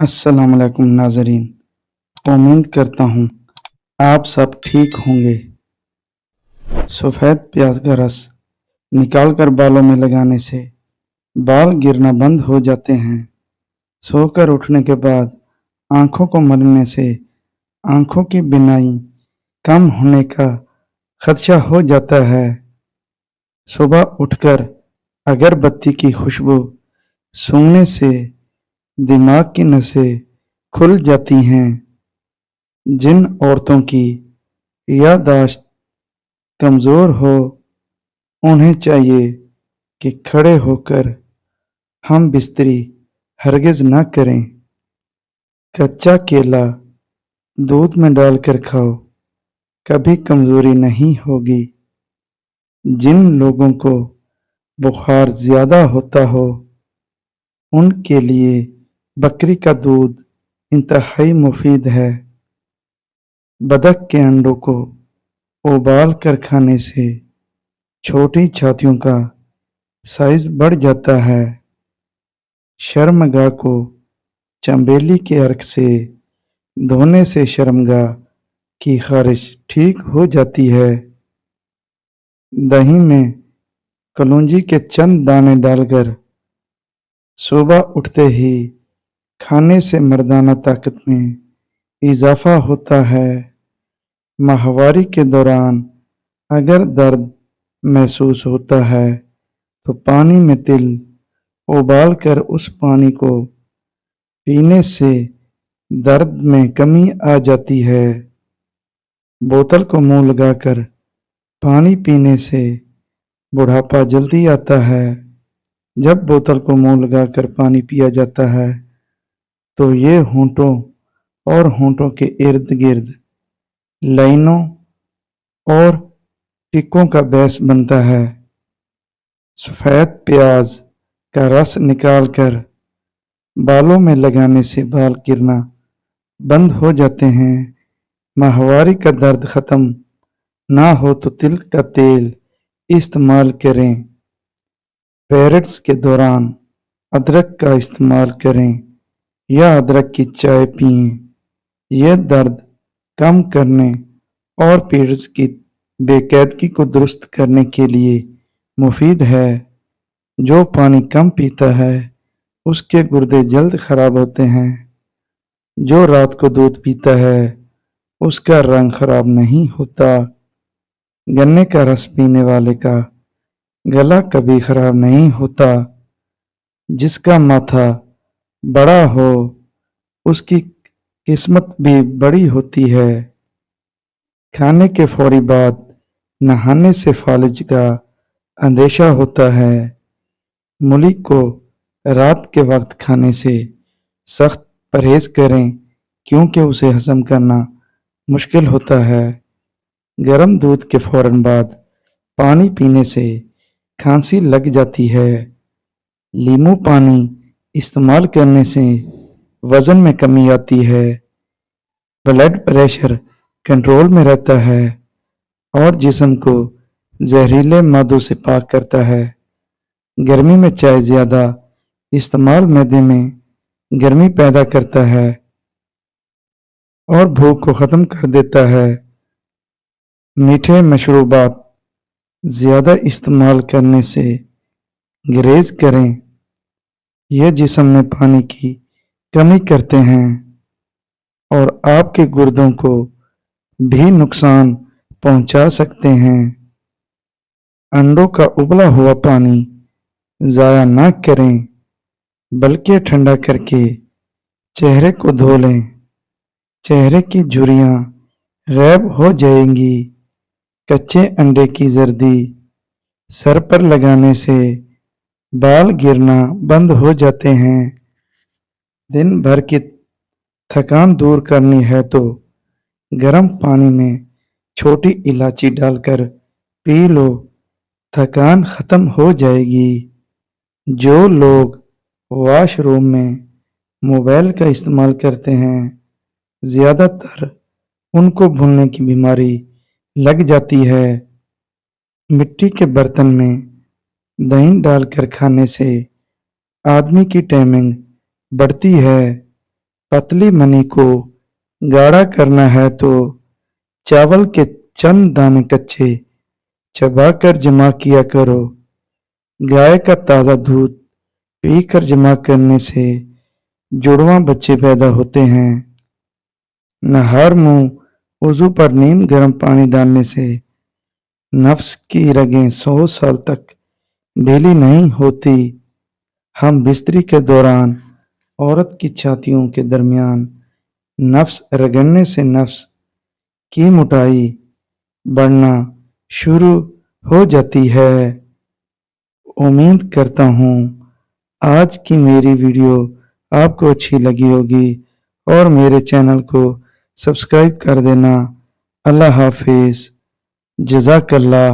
अस्सलाम वालेकुम नाज़रीन। उम्मीद करता हूँ आप सब ठीक होंगे। सफ़ेद प्याज का रस निकालकर बालों में लगाने से बाल गिरना बंद हो जाते हैं। सोकर उठने के बाद आँखों को मलने से आँखों की बीनाई कम होने का खदशा हो जाता है। सुबह उठकर अगरबत्ती की खुशबू सूंघने से दिमाग की नसें खुल जाती हैं। जिन औरतों की याददाश्त कमज़ोर हो उन्हें चाहिए कि खड़े होकर हम बिस्तरी हरगिज़ न करें। कच्चा केला दूध में डालकर खाओ, कभी कमज़ोरी नहीं होगी। जिन लोगों को बुखार ज़्यादा होता हो उनके लिए बकरी का दूध इंतहाई मुफीद है। बतख के अंडों को उबाल कर खाने से छोटी छातियों का साइज बढ़ जाता है। शर्मगाह को चंबेली के अर्क से धोने से शर्मगाह की खारिश ठीक हो जाती है। दही में कलौंजी के चंद दाने डालकर सुबह उठते ही खाने से मर्दाना ताकत में इजाफा होता है। माहवारी के दौरान अगर दर्द महसूस होता है तो पानी में तिल उबाल कर उस पानी को पीने से दर्द में कमी आ जाती है। बोतल को मुंह लगाकर पानी पीने से बुढ़ापा जल्दी आता है। जब बोतल को मुंह लगाकर पानी पिया जाता है तो ये होंठों और होंठों के इर्द गिर्द लाइनों और टिक्कों का बेस बनता है। सफ़ेद प्याज का रस निकालकर बालों में लगाने से बाल गिरना बंद हो जाते हैं। माहवारी का दर्द ख़त्म ना हो तो तिल का तेल इस्तेमाल करें। पीरियड्स के दौरान अदरक का इस्तेमाल करें या अदरक की चाय पिएं। यह दर्द कम करने और पीरियड्स की बेकायदगी को दुरुस्त करने के लिए मुफीद है। जो पानी कम पीता है उसके गुर्दे जल्द खराब होते हैं। जो रात को दूध पीता है उसका रंग खराब नहीं होता। गन्ने का रस पीने वाले का गला कभी खराब नहीं होता। जिसका माथा बड़ा हो उसकी किस्मत भी बड़ी होती है। खाने के फौरी बाद नहाने से फालिज का अंदेशा होता है। मूली को रात के वक्त खाने से सख्त परहेज करें क्योंकि उसे हजम करना मुश्किल होता है। गर्म दूध के फौरन बाद पानी पीने से खांसी लग जाती है। नींबू पानी इस्तेमाल करने से वज़न में कमी आती है। ब्लड प्रेशर कंट्रोल में रहता है और जिस्म को जहरीले मादों से पाक करता है। गर्मी में चाय ज़्यादा इस्तेमाल मैदे में गर्मी पैदा करता है और भूख को ख़त्म कर देता है। मीठे मशरूबात ज़्यादा इस्तेमाल करने से गुरेज करें। यह जिस्म में पानी की कमी करते हैं और आपके गुर्दों को भी नुकसान पहुंचा सकते हैं। अंडों का उबला हुआ पानी ज़ाया ना करें बल्कि ठंडा करके चेहरे को धो लें। चेहरे की झुर्रियाँ गायब हो जाएंगी। कच्चे अंडे की जर्दी सर पर लगाने से बाल गिरना बंद हो जाते हैं। दिन भर की थकान दूर करनी है तो गर्म पानी में छोटी इलायची डालकर पी लो, थकान ख़त्म हो जाएगी। जो लोग वॉशरूम में मोबाइल का इस्तेमाल करते हैं ज़्यादातर उनको भूलने की बीमारी लग जाती है। मिट्टी के बर्तन में दही डालकर खाने से आदमी की टाइमिंग बढ़ती है। पतली मनी को गाढ़ा करना है तो चावल के चंद दाने कच्चे चबाकर जमा किया करो। गाय का ताज़ा दूध पीकर जमा करने से जुड़वां बच्चे पैदा होते हैं। नहर मुंह वजू पर नीम गर्म पानी डालने से नफ्स की रगें 100 साल तक ढीली नहीं होती। हम बिस्तरी के दौरान औरत की छातियों के दरमियान नफ्स रगड़ने से नफ्स की मोटाई बढ़ना शुरू हो जाती है। उम्मीद करता हूँ आज की मेरी वीडियो आपको अच्छी लगी होगी और मेरे चैनल को सब्सक्राइब कर देना। अल्लाह हाफिज़, जज़ाकल्लाह।